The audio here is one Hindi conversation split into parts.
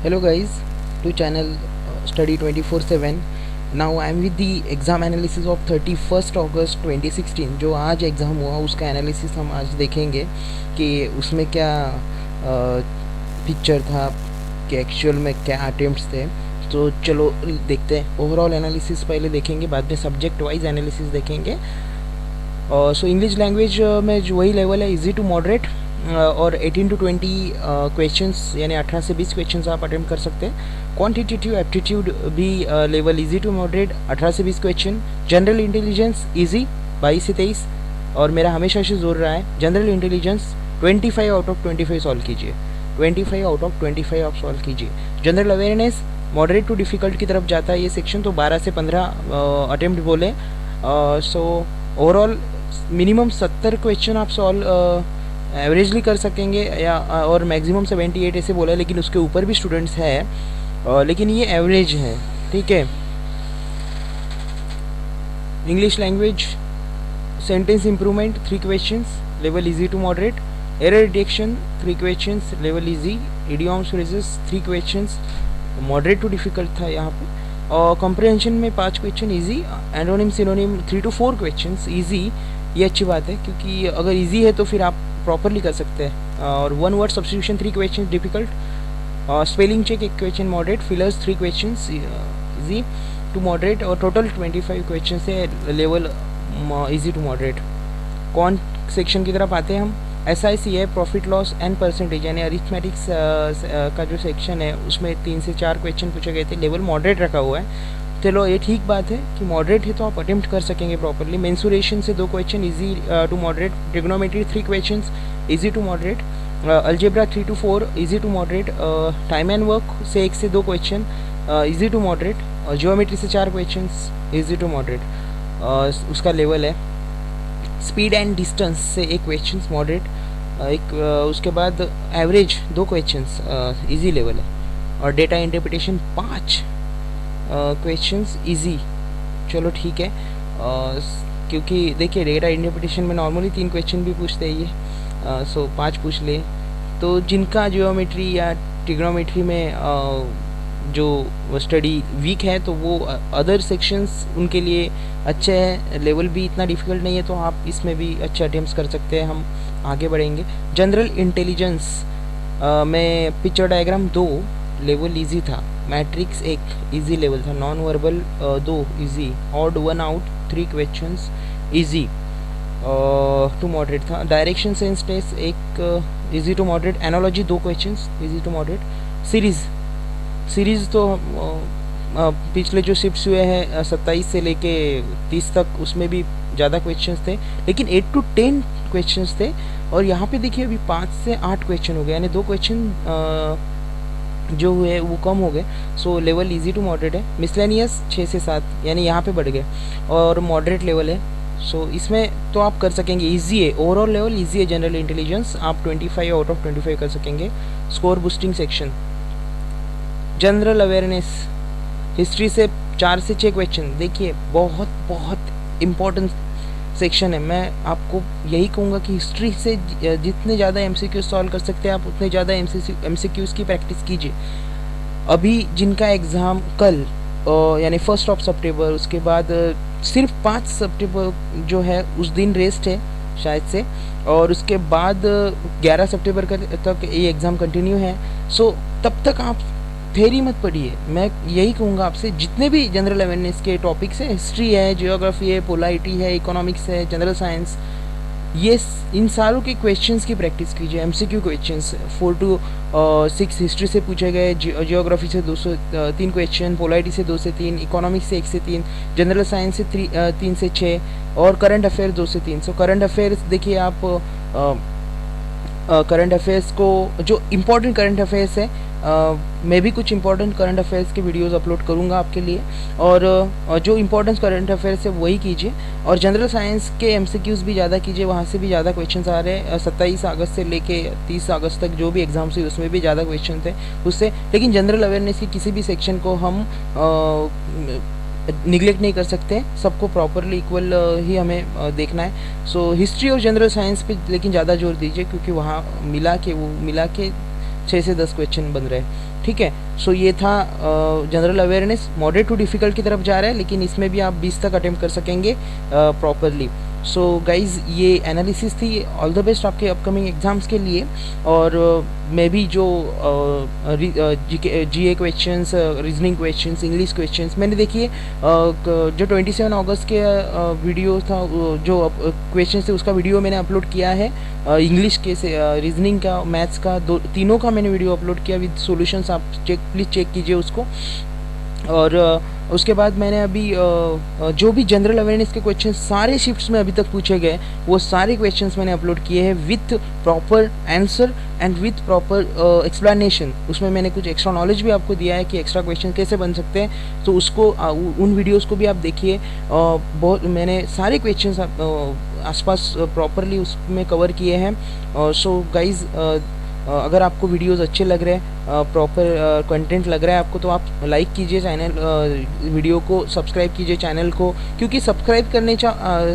Hello guys, to channel Study 24/7. Now I am with the exam analysis of 31st August 2016. जो आज एग्ज़ाम हुआ उसका एनालिसिस हम आज देखेंगे कि उसमें क्या पिक्चर था, कि एक्चुअल में क्या अटेम्प्ट्स थे। तो चलो देखते हैं। ओवरऑल एनालिसिस पहले देखेंगे, बाद में सब्जेक्ट वाइज एनालिसिस देखेंगे। सो इंग्लिश लैंग्वेज में जो वही लेवल है, इजी टू मॉडरेट, और 18 to 20 क्वेश्चंस यानी 18 से 20 क्वेश्चंस आप अटेम्प्ट कर सकते हैं। क्वांटिटेटिव एप्टीट्यूड भी लेवल इजी टू मॉडरेट, 18 से 20 क्वेश्चन। जनरल इंटेलिजेंस इजी 22 से 23, और मेरा हमेशा से जोर रहा है general intelligence 25 out of 25 solve कीजिए, 25 आउट ऑफ 25 आप सॉल्व कीजिए। General awareness moderate to difficult की तरफ जाता है ये सेक्शन, तो 12 से 15 अटेम्प्ट बोले। सो ओवरऑल मिनिमम 70 क्वेश्चन आप सॉल्व एवरेजली कर सकेंगे, या और मैक्सिमम 78 ऐसे बोला है, लेकिन उसके ऊपर भी स्टूडेंट्स है, लेकिन ये एवरेज है, ठीक है। English language sentence improvement 3 questions, level easy to moderate. Error detection 3 questions, level easy. Idioms phrases 3 questions, moderate to difficult था यहाँ पे। और कॉम्प्रिहेंशन में 5 question easy. Antonym synonym 3 to 4 questions easy. ये अच्छी बात है, क्योंकि अगर इजी है तो फिर आप प्रॉपरली कर सकते हैं। और 1 word substitution 3 question difficult. Spelling check 1 question moderate. Fillers 3 question easy to moderate, और टोटल 25 क्वेश्चन है, लेवल इजी टू मॉडरेट। कौन सेक्शन की तरफ आते हैं हम? SIC है, प्रॉफिट लॉस एंड परसेंटेज, यानी अरिथमेटिक्स का जो सेक्शन है उसमें 3 से 4 क्वेश्चन पूछे गए थे, लेवल मॉडरेट रखा हुआ है। चलो ये ठीक बात है कि मॉडरेट है तो आप अटेम्प्ट कर सकेंगे प्रॉपरली। मेंसुरेशन से 2 question easy to moderate. Trigonometry 3 questions easy to moderate. Algebra 3 to 4 easy to moderate. Time and work से 1 से 2 question easy to moderate. Geometry से 4 क्वेश्चंस इजी टू मॉडरेट, उसका लेवल है। स्पीड एंड डिस्टेंस से 1 क्वेश्चन मॉडरेट, उसके बाद एवरेज 2 क्वेश्चंस इजी लेवल है। और डेटा इंटरप्रिटेशन 5 क्वेश्चंस इजी। चलो ठीक है, क्योंकि देखिए डेटा इंटरप्रिटेशन में नॉर्मली 3 क्वेश्चन भी पूछते हैं ये, सो 5 पूछ ले। तो जिनका जियोमेट्री या ट्रिग्नोमेट्री में जो स्टडी वीक है तो वो अदर सेक्शंस उनके लिए अच्छे हैं, लेवल भी इतना डिफ़िकल्ट नहीं है, तो आप इसमें भी अच्छे अटेम्प्ट्स कर सकते हैं। हम आगे बढ़ेंगे। जनरल इंटेलिजेंस में पिक्चर डायग्राम 2 लेवल इजी था। मैट्रिक्स 1 इजी लेवल था। Non verbal 2 easy. Odd 1 out 3 questions easy to moderate था। Direction sense test 1 easy to moderate. Analogy 2 questions easy to moderate. Series तो पिछले जो शिफ्ट्स हुए हैं 27 से लेके 30 तक, उसमें भी ज़्यादा क्वेश्चंस थे, लेकिन 8 to 10 क्वेश्चंस थे। और यहाँ पे देखिए अभी 5 से 8 क्वेश्चन हो गए, यानी 2 क्वेश्चन जो हुए वो कम हो गए। So level easy to moderate है। मिसलेनियस 6 से 7, यानी यहाँ पे बढ़ गए, और मॉडरेट लेवल है। सो इसमें तो आप कर सकेंगे, इजी है। ओवरऑल लेवल इजी है। जनरल इंटेलिजेंस आप 25 आउट ऑफ 25 कर सकेंगे। Score boosting section. General awareness history से 4 से 6 क्वेश्चन, देखिए बहुत बहुत इम्पोर्टेंट सेक्शन है। मैं आपको यही कहूँगा कि हिस्ट्री से जितने ज़्यादा MCQ सॉल्व कर सकते हैं आप, उतने ज़्यादा MCQs की प्रैक्टिस कीजिए। अभी जिनका एग्ज़ाम कल यानी 1 सितंबर, उसके बाद सिर्फ 5 सितंबर जो है उस दिन रेस्ट है शायद से, और उसके बाद 11 सितंबर तक ये एग्ज़ाम कंटिन्यू है। सो तब तक आप थेरी मत पढ़िए। मैं यही कहूँगा आपसे, जितने भी जनरल अवेयरनेस के टॉपिक्स हैं, हिस्ट्री है, जियोग्राफी है, पोलाइटी है, इकोनॉमिक्स है, जनरल साइंस, ये इन सारों के क्वेश्चंस की प्रैक्टिस कीजिए। MCQ क्वेश्चंस 4 to 6 हिस्ट्री से पूछे गए, जियोग्राफी से 2 से 3 क्वेश्चन, पोलाइटी से 2 से 3, इकोनॉमिक्स से 1 से 3, जनरल साइंस से 3 से 6, और करंट अफेयर 2 से 3। सो करंट अफेयर्स देखिए आप, करंट अफेयर्स को, जो इम्पोर्टेंट करंट अफेयर्स है, मैं भी कुछ इंपॉर्टेंट करंट अफेयर्स के वीडियोस अपलोड करूंगा आपके लिए, और जो इंपॉर्टेंट करंट अफेयर्स है वही कीजिए। और जनरल साइंस के MCQs भी ज़्यादा कीजिए, वहाँ से भी ज़्यादा क्वेश्चंस आ रहे हैं। 27 अगस्त से लेके 30 अगस्त तक जो भी एग्ज़ाम्स हुए उसमें भी ज़्यादा क्वेश्चन थे उससे। लेकिन जनरल अवेयरनेस की किसी भी सेक्शन को हम निगलेक्ट नहीं कर सकते, सबको प्रॉपरली इक्वल ही हमें देखना है। सो हिस्ट्री और जनरल साइंस पे लेकिन ज़्यादा जोर दीजिए, क्योंकि वहाँ मिला के 6 से 10 क्वेश्चन बन रहे हैं, ठीक है। सो ये था general awareness, moderate to difficult की तरफ जा रहा है, लेकिन इसमें भी आप 20 तक अटेम्प्ट कर सकेंगे प्रॉपरली। सो गाइज़ ये एनालिसिस थी, ऑल द बेस्ट आपके अपकमिंग एग्ज़ाम्स के लिए। और मैं भी जो GA questions, reasoning questions, English questions मैंने देखिए जो 27 अगस्त के वीडियो था, जो क्वेश्चंस थे उसका वीडियो मैंने अपलोड किया है। इंग्लिश के से रीजनिंग का, मैथ्स का, तीनों का मैंने वीडियो अपलोड किया विद सॉल्यूशंस, आप प्लीज़ चेक कीजिए उसको। और उसके बाद मैंने अभी जो भी जनरल अवेयरनेस के क्वेश्चन सारे शिफ्ट्स में अभी तक पूछे गए, वो सारे क्वेश्चंस मैंने अपलोड किए हैं with proper answer and with proper explanation. उसमें मैंने कुछ एक्स्ट्रा नॉलेज भी आपको दिया है कि एक्स्ट्रा क्वेश्चन कैसे बन सकते हैं, तो उसको उन वीडियोस को भी आप देखिए। बहुत मैंने सारे क्वेश्चंस आसपास प्रॉपरली उसमें कवर किए हैं। सो गाइज़ अगर आपको वीडियोस अच्छे लग रहे हैं, प्रॉपर कंटेंट लग रहा है आपको, तो आप लाइक कीजिए चैनल, वीडियो को सब्सक्राइब कीजिए चैनल को, क्योंकि सब्सक्राइब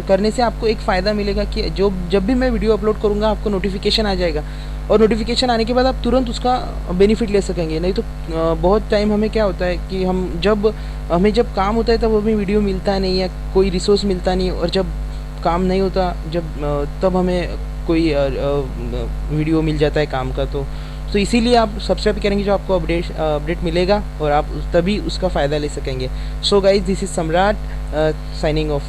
करने से आपको एक फ़ायदा मिलेगा कि जब भी मैं वीडियो अपलोड करूँगा आपको नोटिफिकेशन आ जाएगा, और नोटिफिकेशन आने के बाद आप तुरंत उसका बेनिफिट ले सकेंगे। नहीं तो बहुत टाइम हमें क्या होता है कि हमें जब काम होता है तब हमें वीडियो मिलता नहीं है, कोई रिसोर्स मिलता नहीं, और जब काम नहीं होता तब हमें कोई वीडियो मिल जाता है काम का। तो इसीलिए आप सब्सक्राइब करेंगे, जो आपको अपडेट मिलेगा और आप तभी उसका फ़ायदा ले सकेंगे। सो गाइज दिस इज़ सम्राट साइनिंग ऑफ।